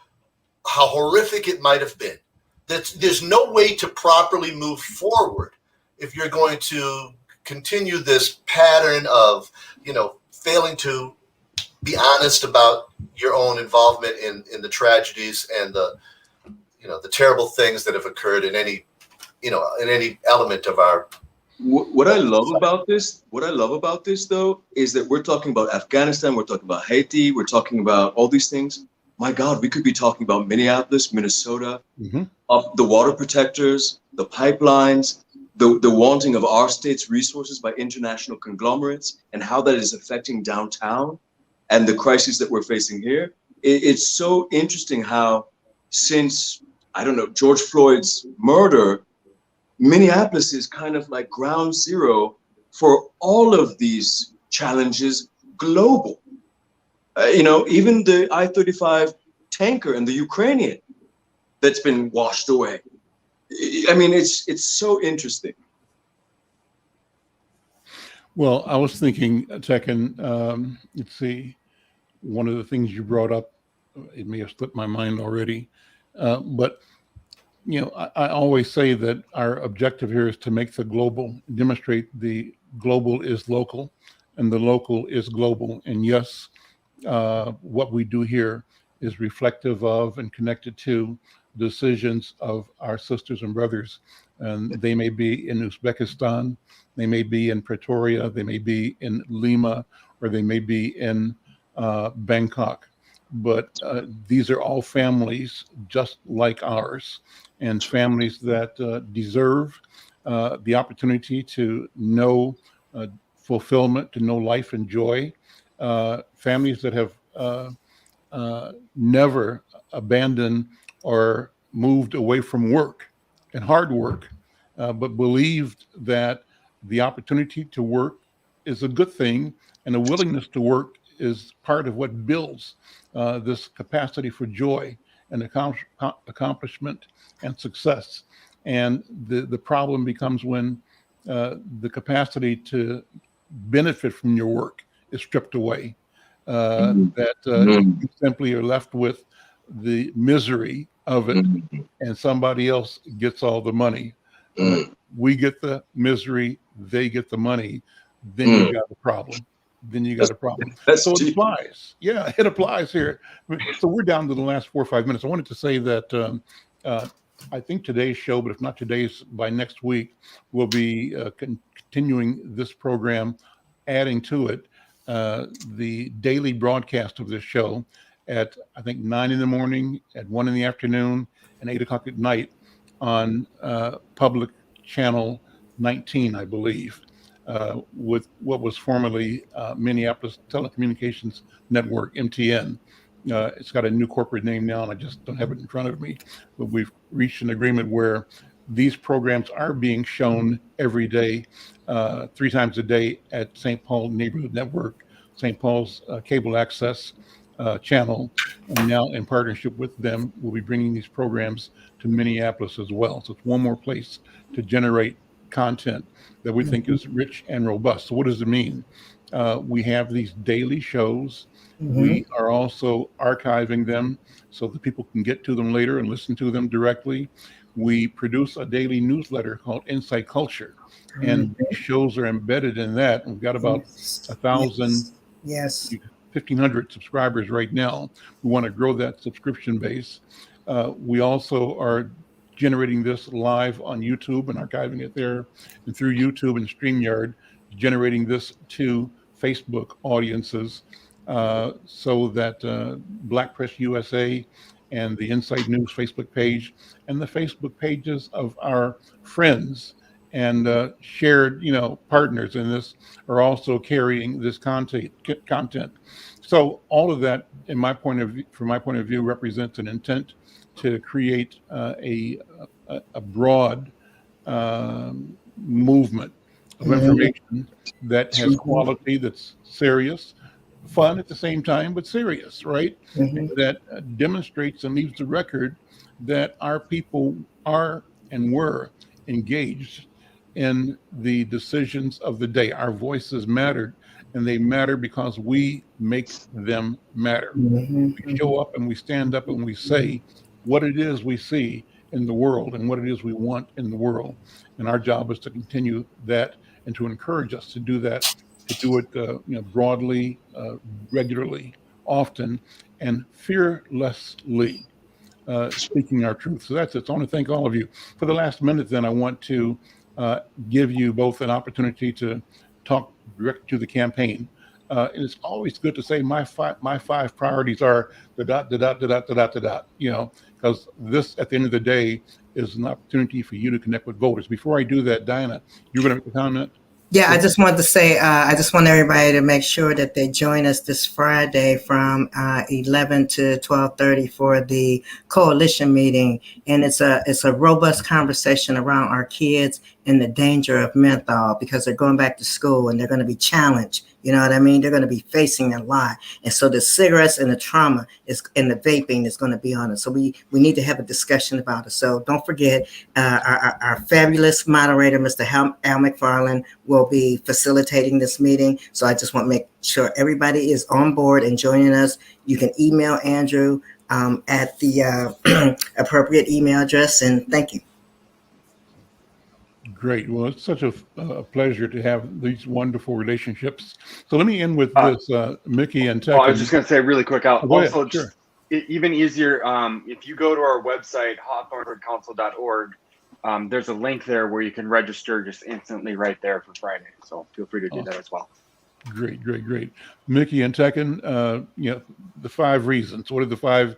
horrific it might have been. There's no way to properly move forward if you're going to continue this pattern of, failing to be honest about your own involvement in the tragedies and the terrible things that have occurred in any element of our. What I love about this though, is that we're talking about Afghanistan, we're talking about Haiti, we're talking about all these things. My God, we could be talking about Minneapolis, Minnesota, the water protectors, the pipelines, the wanting of our state's resources by international conglomerates, and how that is affecting downtown and the crises that we're facing here. It's so interesting how since, George Floyd's murder, Minneapolis is kind of like ground zero for all of these challenges global. Even the I-35 tanker and the Ukrainian that's been washed away. I mean, it's so interesting. Well, I was thinking, Tekken, let's see, one of the things you brought up, it may have slipped my mind already, but I always say that our objective here is to make demonstrate the global is local and the local is global. And yes, what we do here is reflective of and connected to decisions of our sisters and brothers. And they may be in Uzbekistan, they may be in Pretoria, they may be in Lima, or they may be in Bangkok. But these are all families just like ours, and families that deserve the opportunity to know fulfillment, to know life and joy. Families that have never abandoned or moved away from work and hard work, but believed that the opportunity to work is a good thing, and a willingness to work is part of what builds this capacity for joy and accomplishment and success. And the problem becomes when the capacity to benefit from your work is stripped away, that you simply are left with the misery of it, and somebody else gets all the money. We get the misery, they get the money, then you got a problem. So it applies. Yeah, it applies here. So we're down to the last 4 or 5 minutes. I wanted to say that I think today's show, but if not today's, by next week, we'll be continuing this program, adding to it the daily broadcast of this show. at, I think, 9 in the morning, at 1 in the afternoon, and 8 o'clock at night on public channel 19, I believe, with what was formerly Minneapolis Telecommunications Network, MTN. It's got a new corporate name now, and I just don't have it in front of me. But we've reached an agreement where these programs are being shown every day, 3 times a day at St. Paul Neighborhood Network, St. Paul's cable access channel. And now, in partnership with them, we'll be bringing these programs to Minneapolis as well. So it's one more place to generate content that we think is rich and robust. So what does it mean? We have these daily shows. We are also archiving them so that people can get to them later and listen to them directly. We produce a daily newsletter called Insight Culture, and these shows are embedded in that. We've got about 1,000, Yes. 1,500 subscribers right now. We want to grow that subscription base. We also are generating this live on YouTube and archiving it there, and through YouTube and StreamYard, generating this to Facebook audiences, so that Black Press USA and the Inside News Facebook page and the Facebook pages of our friends and shared, partners in this are also carrying this content. So all of that, from my point of view, represents an intent to create a broad movement of information that has quality, that's serious, fun at the same time, but serious, right? That demonstrates and leaves the record that our people are and were engaged in the decisions of the day. Our voices mattered, and they matter because we make them matter. We show up and we stand up and we say what it is we see in the world and what it is we want in the world. And our job is to continue that and to encourage us to do that, to do it broadly, regularly, often, and fearlessly, speaking our truth. So that's it. So I want to thank all of you. For the last minute, then, I want to give you both an opportunity to talk direct to the campaign. And it's always good to say my five priorities are the dot, because this, at the end of the day, is an opportunity for you to connect with voters. Before I do that, Diana, you're going to make a comment? Yeah, I just wanted to say, I just want everybody to make sure that they join us this Friday from 11 to 12:30 for the coalition meeting. And it's a robust conversation around our kids and the danger of menthol, because they're going back to school and they're going to be challenged. You know what I mean? They're going to be facing a lot. And so the cigarettes and the trauma and the vaping is going to be on it. So we need to have a discussion about it. So don't forget, our fabulous moderator, Mr. Al McFarlane, will be facilitating this meeting. So I just want to make sure everybody is on board and joining us. You can email Andrew at the appropriate email address. And thank you. Great. Well, it's such a pleasure to have these wonderful relationships. So let me end with this, Mickey and Tech. I was just going to say really quick, Al. Also, ahead, sure. Even easier, if you go to our website, hawthornecouncil.org, there's a link there where you can register just instantly right there for Friday. So feel free to do that as well. Great. Mickey and Tekken, the 5 reasons. What are the 5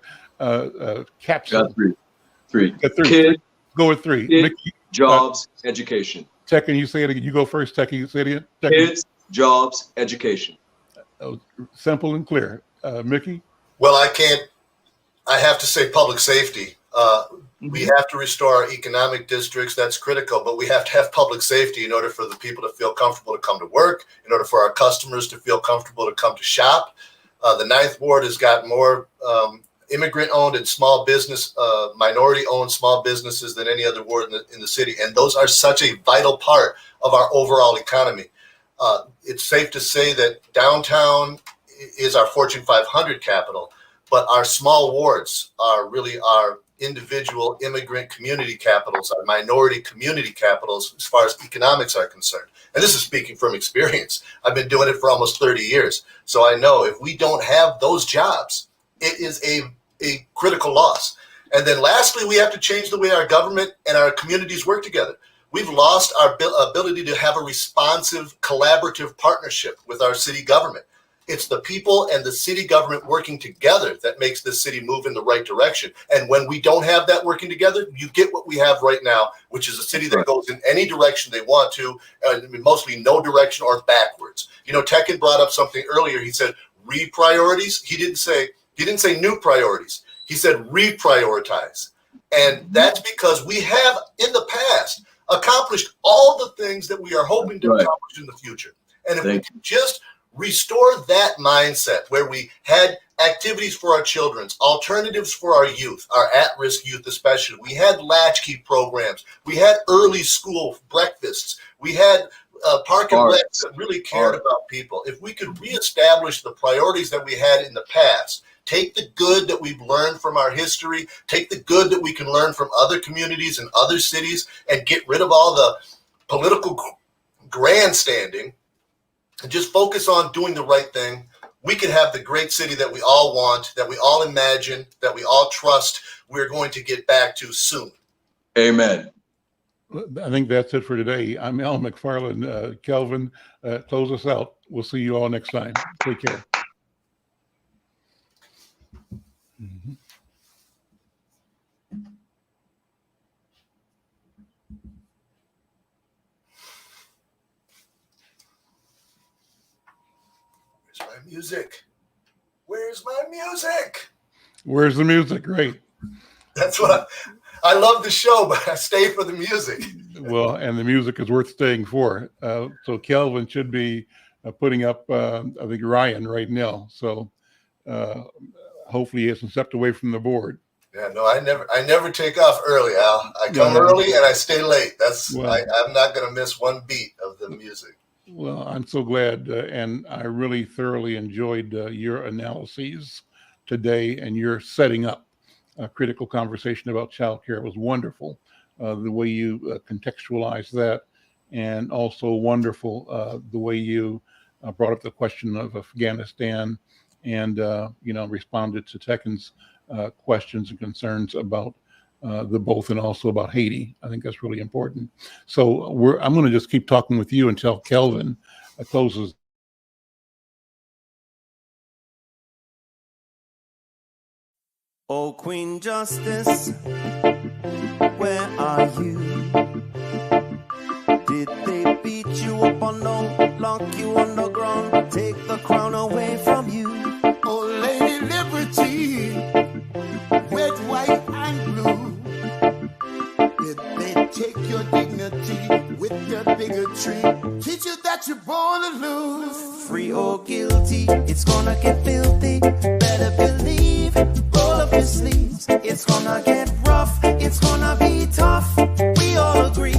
capsules? Got three. Got 3. Kid, go with 3. Kid, Mickey, jobs, education. Tekken, you say it again. You go first, Tekken. You say it again. Tekken. Kids, jobs, education. Simple and clear. Mickey? Well, I have to say public safety. We have to restore our economic districts. That's critical, but we have to have public safety in order for the people to feel comfortable to come to work, in order for our customers to feel comfortable to come to shop. The 9th Ward has got more immigrant-owned and small business, minority-owned small businesses than any other ward in the city. And those are such a vital part of our overall economy. It's safe to say that downtown is our Fortune 500 capital, but our small wards are really our individual immigrant community capitals, our minority community capitals, as far as economics are concerned. And this is speaking from experience. I've been doing it for almost 30 years. So I know if we don't have those jobs, it is a critical loss. And then lastly, we have to change the way our government and our communities work together. We've lost our ability to have a responsive, collaborative partnership with our city government. It's the people and the city government working together that makes this city move in the right direction. And when we don't have that working together, you get what we have right now, which is a city that goes in any direction they want to, mostly no direction or backwards. You know, Tekken brought up something earlier. He said re-priorities. He didn't say new priorities. He said reprioritize. And that's because we have in the past accomplished all the things that we are hoping to accomplish in the future. And if we can just restore that mindset where we had activities for our children, alternatives for our youth, our at-risk youth especially. We had latchkey programs. We had early school breakfasts. We had park and rec that really cared about people. If we could reestablish the priorities that we had in the past, take the good that we've learned from our history, take the good that we can learn from other communities and other cities, and get rid of all the political grandstanding, and just focus on doing the right thing, we could have the great city that we all want, that we all imagine, that we all trust we're going to get back to soon. Amen. I think that's it for today. I'm Al McFarlane. Kelvin, close us out. We'll see you all next time. Take care. Mm-hmm. Where's my music? Where's my music? Where's the music? Great. That's what I love the show, but I stay for the music. Well, and the music is worth staying for. So Kelvin should be putting up, I think, Ryan right now. So hopefully he hasn't stepped away from the board. Yeah, no, I never take off early, Al. I come early and I stay late. I'm not going to miss one beat of the music. Well, I'm so glad, and I really thoroughly enjoyed your analyses today and your setting up a critical conversation about childcare. It was wonderful, the way you contextualized that, and also wonderful the way you brought up the question of Afghanistan and responded to Tekken's questions and concerns about the both, and also about Haiti. I think that's really important. So I'm going to just keep talking with you until Kelvin closes. Oh, Queen Justice, where are you? Did they beat you up or no? Lock you on the ground, take the crown away from you? Oh, Lady Liberty, red, white, and blue. Did they take your dignity with their bigotry? Teach you that you're born to lose. Free or guilty, it's gonna get filthy. Better believe, roll up your sleeves. It's gonna get rough, it's gonna be tough. We all agree,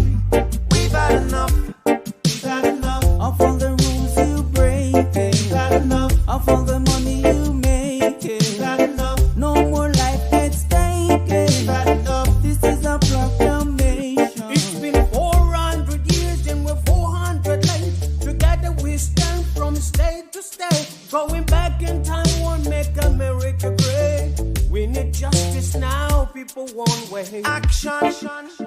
we've had enough. We've had enough of all the rules you break. We've had enough of all the money you make. We've had enough. No more life at stake. We've had enough. This is a proclamation. It's been 400 years and we're 400 late. Together we stand from state to state. Going back in time won't make America great. We need justice now, people won't wait. Action,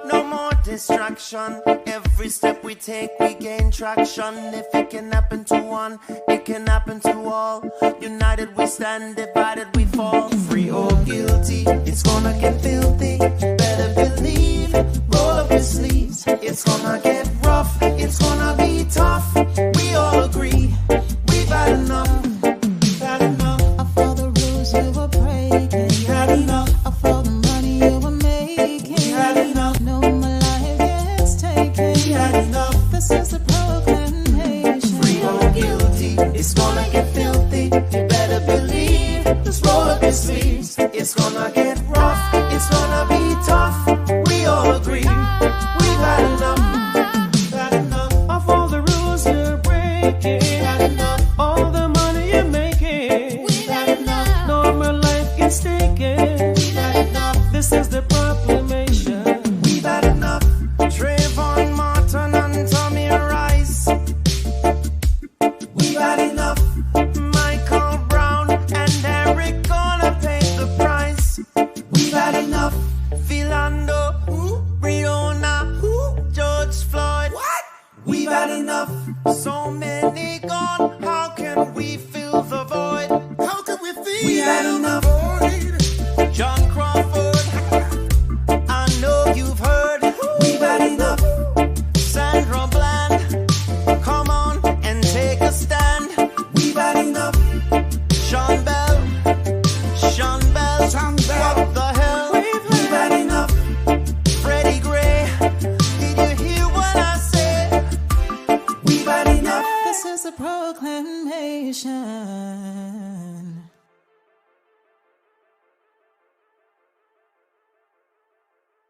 no more distraction. Every step we take, we gain traction. If it can happen to one, it can happen to all. United we stand, divided we fall. Free or guilty, it's gonna get filthy. Better believe, roll up your sleeves. It's gonna get rough, it's gonna be tough. We all agree, we've had enough. We've had enough of all the rules you were breaking. We had enough of all the money you were making. We had enough. No more life gets taken. We had enough. This is the proclamation. Free or guilty, It's gonna get filthy. you better believe. Just roll up your sleeves. It's gonna get rough. It's gonna be tough. We all agree, we've had enough. We've had enough Of all the rules you're breaking. We've had enough. All the money you're making. We've had enough. No more life gets taken. We've had enough. This is the proclamation. We've had enough. Trayvon Martin and Tommy Rice. We've had enough. Michael Brown and Eric gonna pay the price. We've had enough. Philando, Breonna, George Floyd. What? We've had enough. So many gone, how can we fill the proclamation.